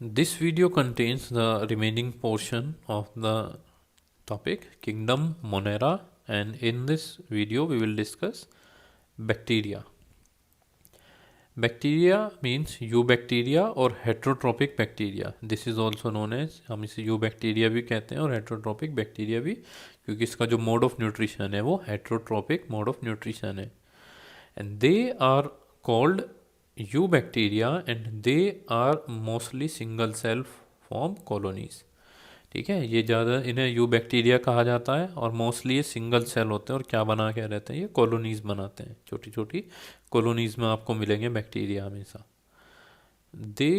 This video contains the remaining portion of the topic kingdom Monera, and in this video we will discuss bacteria. Bacteria means eubacteria और heterotrophic bacteria. This is also known as, हम इसे eubacteria भी कहते हैं और heterotrophic bacteria भी, क्योंकि इसका जो mode of nutrition है वो heterotrophic mode of nutrition है. And they are called eubacteria and they are mostly single cell form colonies. ठीक है, ये ज़्यादा इन्हें यूबैक्टीरिया कहा जाता है और मोस्टली ये सिंगल सेल होते हैं और क्या बना के रहते हैं, ये कॉलोनीज बनाते हैं. छोटी छोटी कॉलोनीज में आपको मिलेंगे बैक्टीरिया हमेशा. दे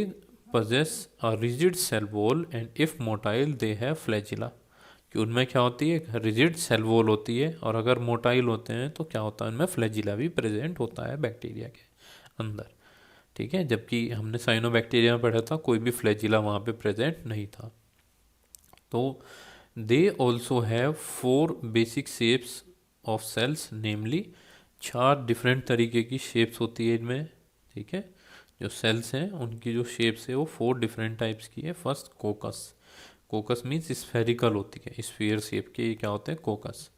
possess a rigid cell wall and if motile they have flagella. कि उनमें क्या होती है, रिजिड सेल वॉल होती है, और अगर मोटाइल होते हैं तो क्या होता है, उनमें फ्लैजिला भी प्रेजेंट होता है बैक्टीरिया के अंदर. ठीक है, जबकि हमने साइनोबैक्टीरिया में पढ़ा था कोई भी फ्लैजिला वहाँ पे प्रेजेंट नहीं था. तो they also have 4 basic shapes of cells, namely 4 different तरीके की शेप्स होती है इनमें. ठीक है, जो सेल्स हैं उनकी जो शेप्स है वो 4 डिफरेंट टाइप्स की है. फर्स्ट कोकस. कोकस मीन्स स्फेरिकल होती है, स्फीयर शेप के, ये क्या होते हैं, कोकस.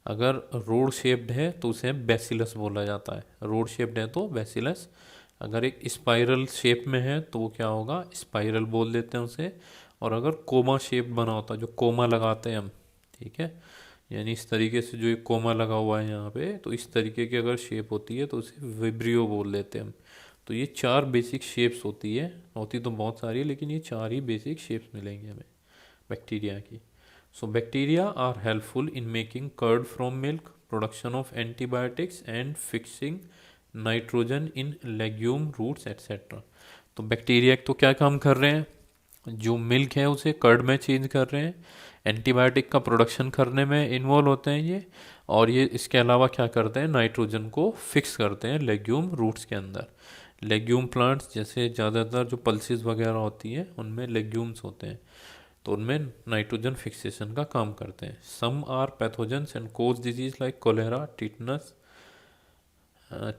अगर रोड शेप्ड है तो उसे बेसिलस बोला जाता है. रोड शेप्ड है तो बेसिलस. अगर एक स्पाइरल शेप में है तो वो क्या होगा, स्पाइरल बोल देते हैं उसे. और अगर कोमा शेप बना होता है, जो कोमा लगाते हैं हम, ठीक है, यानी इस तरीके से जो एक कोमा लगा हुआ है यहाँ पे, तो इस तरीके की अगर शेप होती है तो उसे विब्रियो बोल देते हैं हम. तो ये 4 बेसिक शेप्स होती है. होती तो बहुत सारी है लेकिन ये 4 ही बेसिक शेप्स मिलेंगे हमें बैक्टीरिया की. So bacteria are helpful in making curd from milk, production of antibiotics and fixing nitrogen in legume roots etcetera. तो बैक्टीरिया तो क्या काम कर रहे हैं, जो मिल्क है उसे कर्ड में चेंज कर रहे हैं, एंटीबायोटिक का प्रोडक्शन करने में इन्वॉल्व होते हैं ये, और ये इसके अलावा क्या करते हैं, नाइट्रोजन को फिक्स करते हैं लेग्यूम रूट्स के अंदर. लेग्यूम प्लांट्स जैसे ज़्यादातर जो पल्सेस वगैरह होती हैं उनमें लेग्यूम्स होते हैं, तो उनमें नाइट्रोजन फिक्सेशन का काम करते हैं. Some are pathogens and cause disease like cholera, tetanus,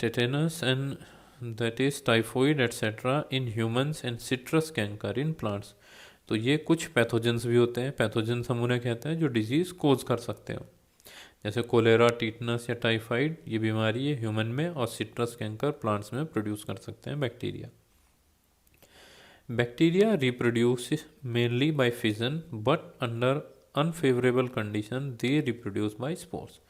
tetanus and that is typhoid etc. in humans and citrus canker in plants. तो ये कुछ पैथोजेंस भी होते हैं. पैथोजेंस हम उन्हें कहते हैं जो डिजीज़ कोज कर सकते हो, जैसे कोलेरा, टीटनस या टाइफाइड, ये बीमारी है ह्यूमन में, और सिट्रस कैंकर प्लांट्स में प्रोड्यूस कर सकते हैं bacteria. Bacteria reproduce mainly by fission but under unfavourable condition they reproduce by spores.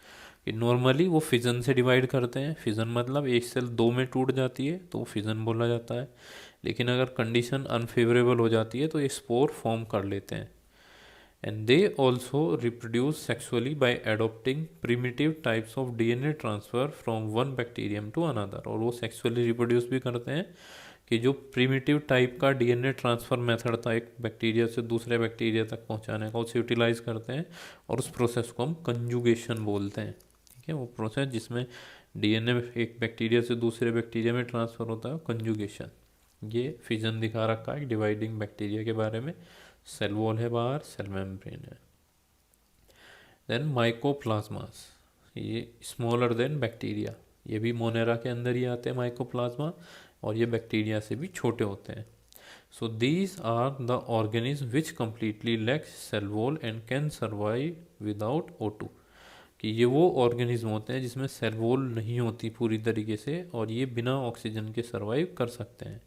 कि नॉर्मली वो फिजन से डिवाइड करते हैं. फिजन मतलब एक सेल 2 में टूट जाती है तो वो फिजन बोला जाता है. लेकिन अगर कंडीशन अनफेवरेबल हो जाती है तो ये स्पोर फॉर्म कर लेते हैं. And they also reproduce sexually by adopting primitive types of DNA transfer from one bacterium to another. और वो सेक्सुअली रिप्रोड्यूस भी करते हैं कि जो प्रिमिटिव टाइप का डीएनए ट्रांसफ़र मेथड था एक बैक्टीरिया से दूसरे बैक्टीरिया तक पहुंचाने का, उसे यूटिलाइज करते हैं, और उस प्रोसेस को हम कंजुगेशन बोलते हैं. ठीक है, वो प्रोसेस जिसमें डीएनए एक बैक्टीरिया से दूसरे बैक्टीरिया में ट्रांसफ़र होता है, कंजुगेशन. ये फिजन दिखा रखा है डिवाइडिंग बैक्टीरिया के बारे में. सेल वॉल है बाहर, सेल मेम्ब्रेन है. देन माइकोप्लाज्मास, ये स्मॉलर देन बैक्टीरिया, ये भी मोनेरा के अंदर ही आते हैं माइकोप्लाज्मा, और ये बैक्टीरिया से भी छोटे होते हैं. So these are the organism which completely lacks cell wall and can survive without O2. कि ये वो ऑर्गेनिज्म होते हैं जिसमें सेल वॉल नहीं होती पूरी तरीके से, और ये बिना ऑक्सीजन के सर्वाइव कर सकते हैं.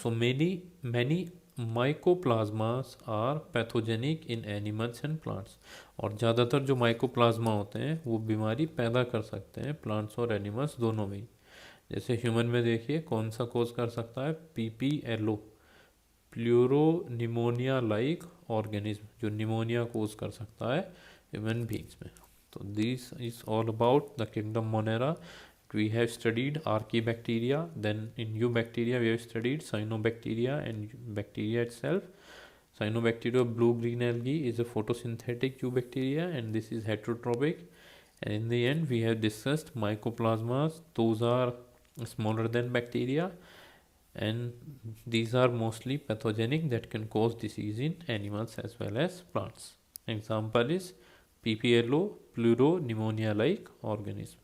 So many mycoplasmas are pathogenic in animals and plants. और ज़्यादातर जो माइकोप्लाज्मा होते हैं वो बीमारी पैदा कर सकते हैं प्लांट्स और एनिमल्स दोनों में ही. जैसे ह्यूमन में देखिए कौन सा कोज कर सकता है, PPLO, प्लूरोनिमोनिया लाइक ऑर्गेनिज्म, जो निमोनिया कोज कर सकता है ह्यूमन बींग्स में. So this is all about the kingdom Monera. We have studied Archaebacteria, then in Eubacteria we have studied Cyanobacteria and bacteria itself. Cyanobacteria, blue-green algae, is a photosynthetic eubacteria and this is heterotrophic. And in the end we have discussed Mycoplasmas. Those are smaller than bacteria and these are mostly pathogenic that can cause disease in animals as well as plants. Example is PPLO, pleuropneumonia like organism.